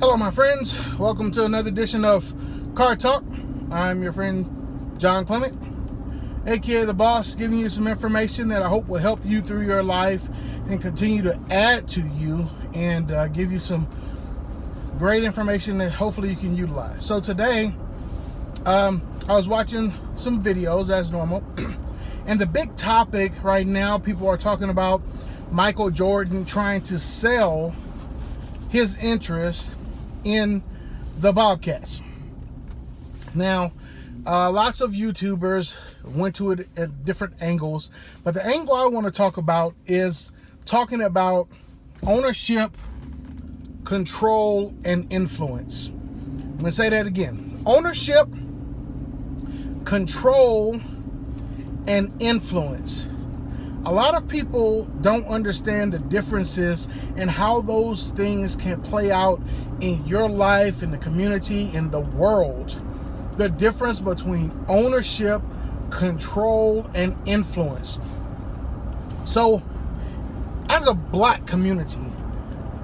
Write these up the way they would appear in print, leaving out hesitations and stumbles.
Hello, my friends. Welcome to another edition of Car Talk. I'm your friend, John Clement, aka The Boss, giving you some information that I hope will help you through your life and continue to add to you and give you some great information that hopefully you can utilize. So today, I was watching some videos as normal, and the big topic right now, people are talking about Michael Jordan trying to sell his interest in the Bobcats. Now, lots of YouTubers went to it at different angles, but the angle I want to talk about is talking about ownership, control, and influence. I'm going to say that again. Ownership, control, and influence. A lot of people don't understand the differences and how those things can play out in your life, in the community, in the world. The difference between ownership, control, and influence. So, as a black community,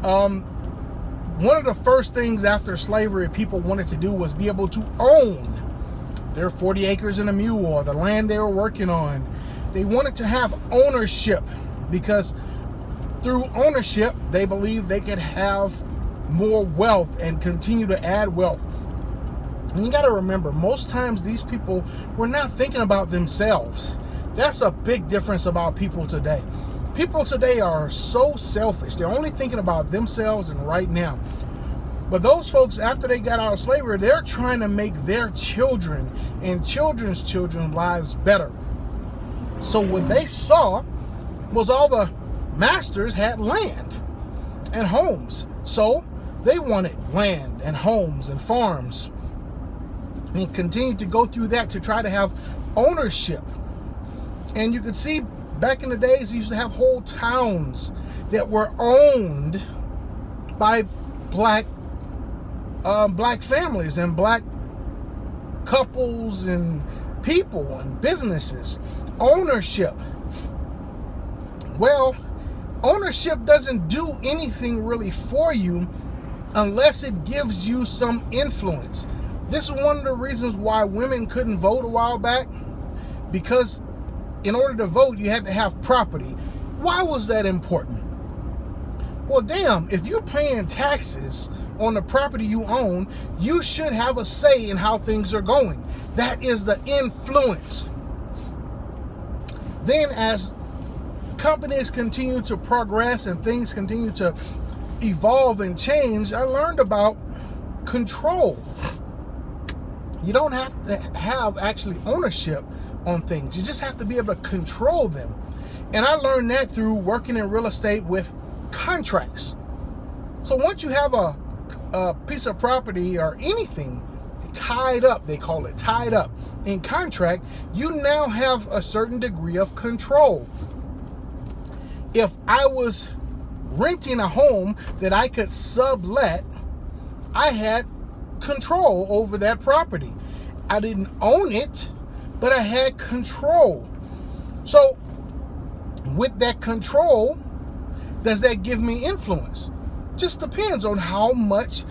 one of the first things after slavery people wanted to do was be able to own their 40 acres and a mule or the land they were working on. They wanted to have ownership because through ownership, they believed they could have more wealth and continue to add wealth. And you got to remember, most times these people were not thinking about themselves. That's a big difference about people today. People today are so selfish. They're only thinking about themselves and right now. But those folks, after they got out of slavery, they're trying to make their children and children's children's lives better. So what they saw was all the masters had land and homes. So they wanted land and homes and farms and continued to go through that to try to have ownership. And you could see back in the days, they used to have whole towns that were owned by black families and black couples and people and businesses. Ownership. Well, ownership doesn't do anything really for you unless it gives you some influence. This is one of the reasons why women couldn't vote a while back, because in order to vote, you had to have property. Why was that important? Well, damn, if you're paying taxes on the property you own, you should have a say in how things are going. That is the influence. Then as companies continue to progress and things continue to evolve and change, I learned about control. You don't have to have actually ownership on things. You just have to be able to control them. And I learned that through working in real estate with contracts. So once you have a piece of property or anything tied up, they call it tied up in contract, you now have a certain degree of control. If I was renting a home that I could sublet, I had control over that property. I didn't own it, but I had control. So with that control, does that give me influence? Just depends on how much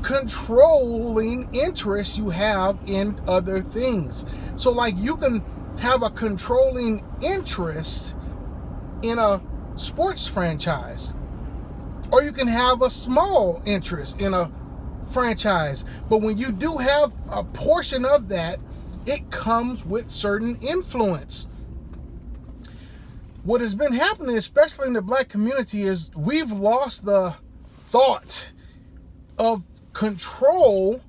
controlling interest you have in other things. So like you can have a controlling interest in a sports franchise, or you can have a small interest in a franchise. But when you do have a portion of that, it comes with certain influence. What has been happening, especially in the black community, is we've lost the thought of control,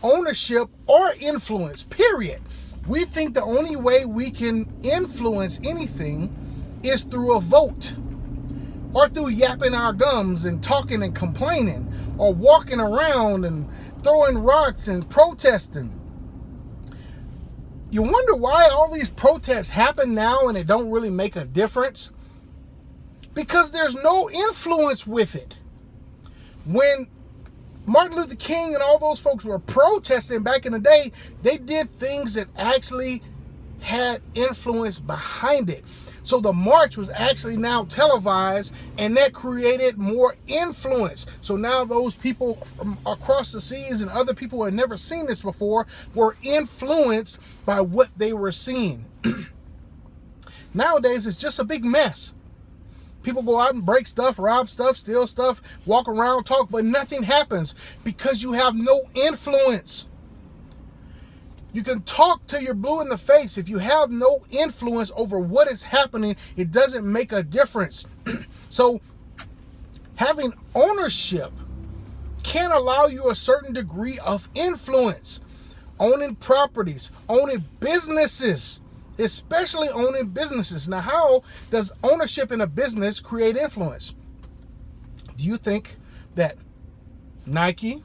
ownership, or influence, period. We think the only way we can influence anything is through a vote, or through yapping our gums and talking and complaining, or walking around and throwing rocks and protesting. You wonder why all these protests happen now and it don't really make a difference? Because there's no influence with it. When Martin Luther King and all those folks were protesting back in the day, they did things that actually had influence behind it. So the march was actually now televised, and that created more influence. So now those people from across the seas and other people who had never seen this before were influenced by what they were seeing. Nowadays, it's just a big mess. People go out and break stuff, rob stuff, steal stuff, walk around, talk, but nothing happens because you have no influence. You can talk till you're blue in the face. If you have no influence over what is happening, it doesn't make a difference. So having ownership can allow you a certain degree of influence. Owning properties, owning businesses, especially owning businesses. Now, how does ownership in a business create influence? Do you think that Nike,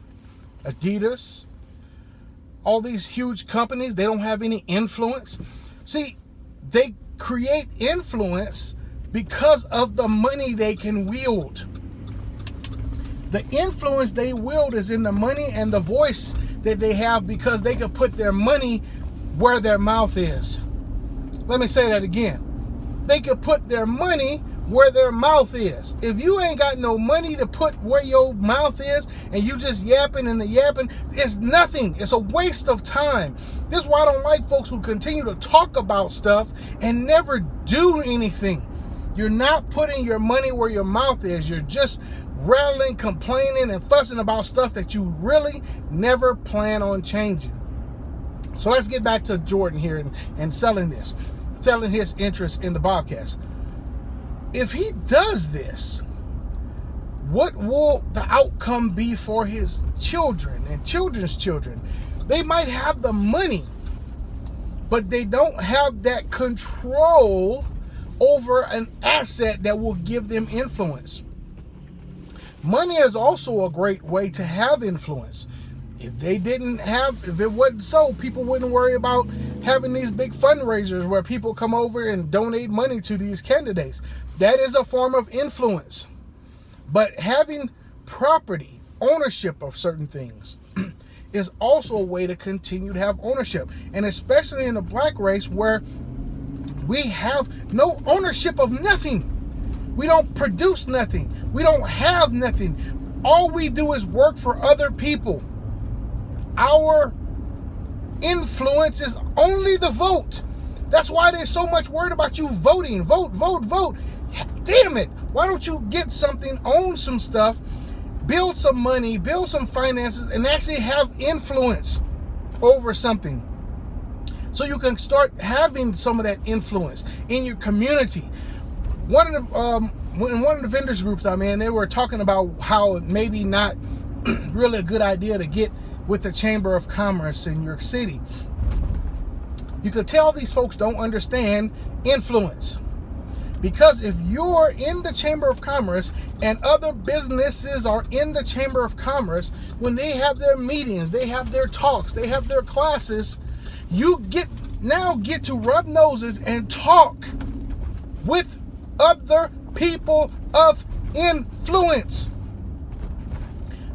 Adidas, all these huge companies, they don't have any influence? See, they create influence because of the money they can wield. The influence they wield is in the money and the voice that they have, because they can put their money where their mouth is. Let me say that again. They can put their money where their mouth is. If you ain't got no money to put where your mouth is and you just yapping and the yapping, it's nothing. It's a waste of time. This is why I don't like folks who continue to talk about stuff and never do anything. You're not putting your money where your mouth is. You're just rattling, complaining, and fussing about stuff that you really never plan on changing. So let's get back to Jordan here and selling his interest in the Bobcats. If he does this, what will the outcome be for his children and children's children? They might have the money, but they don't have that control over an asset that will give them influence. Money is also a great way to have influence. If it wasn't so, people wouldn't worry about having these big fundraisers where people come over and donate money to these candidates. That is a form of influence. But having property, ownership of certain things, is also a way to continue to have ownership. And especially in the black race, where we have no ownership of nothing. We don't produce nothing. We don't have nothing. All we do is work for other people. Our influence is only the vote. That's why they're so much worried about you voting. Vote, vote, vote. Damn it. Why don't you get something, own some stuff, build some money, build some finances, and actually have influence over something? So you can start having some of that influence in your community. In one of the vendors groups I'm in, they were talking about how it maybe not really a good idea to get with the Chamber of Commerce in your city. You could tell these folks don't understand influence. Because if you're in the Chamber of Commerce and other businesses are in the Chamber of Commerce, when they have their meetings, they have their talks, they have their classes, you get to rub noses and talk with other people of influence.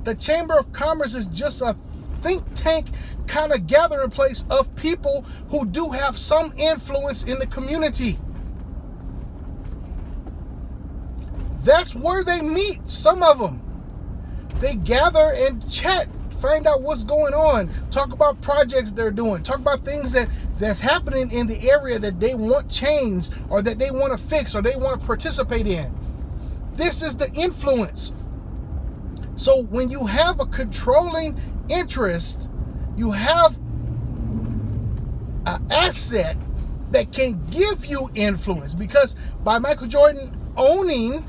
The Chamber of Commerce is just a think tank kind of gathering place of people who do have some influence in the community. That's where they meet, some of them. They gather and chat, find out what's going on, talk about projects they're doing, talk about things that's happening in the area that they want changed or that they want to fix or they want to participate in. This is the influence. So when you have a controlling interest, you have an asset that can give you influence, because by Michael Jordan owning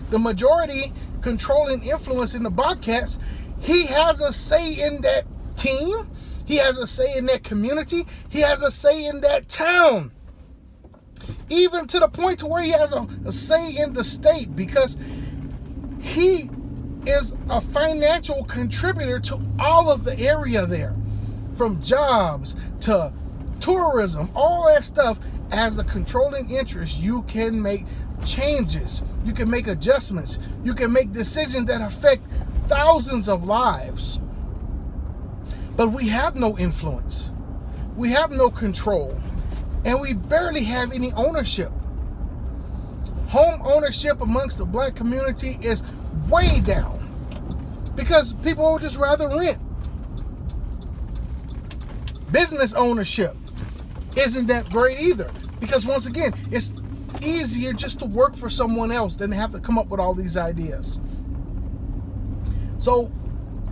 the majority controlling influence in the Bobcats, he has a say in that team. He has a say in that community. He has a say in that town. Even to the point to where he has a say in the state, because he is a financial contributor to all of the area there, from jobs to tourism, all that stuff. As a controlling interest, you can make changes, you can make adjustments, you can make decisions that affect thousands of lives. But we have no influence, we have no control, and we barely have any ownership. Home ownership amongst the black community is way down because people would just rather rent. Business ownership isn't that great either because, once again, it's easier just to work for someone else than to have to come up with all these ideas. So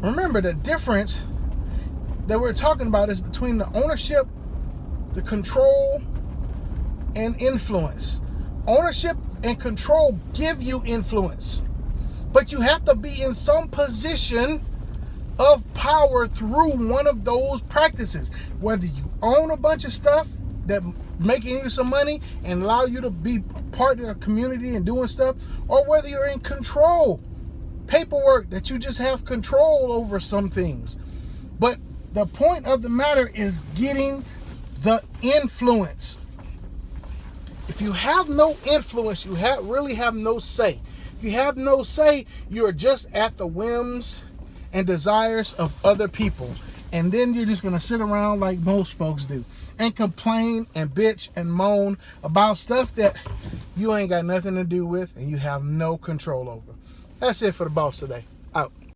remember, the difference that we're talking about is between the ownership, the control, and influence. Ownership and control give you influence, but you have to be in some position of power through one of those practices. Whether you own a bunch of stuff that making you some money and allow you to be part of the community and doing stuff, or whether you're in control, paperwork that you just have control over some things. But the point of the matter is getting the influence. If you have no influence, you really have no say. If you have no say, you're just at the whims and desires of other people. And then you're just going to sit around like most folks do and complain and bitch and moan about stuff that you ain't got nothing to do with and you have no control over. That's it for the boss today. Out.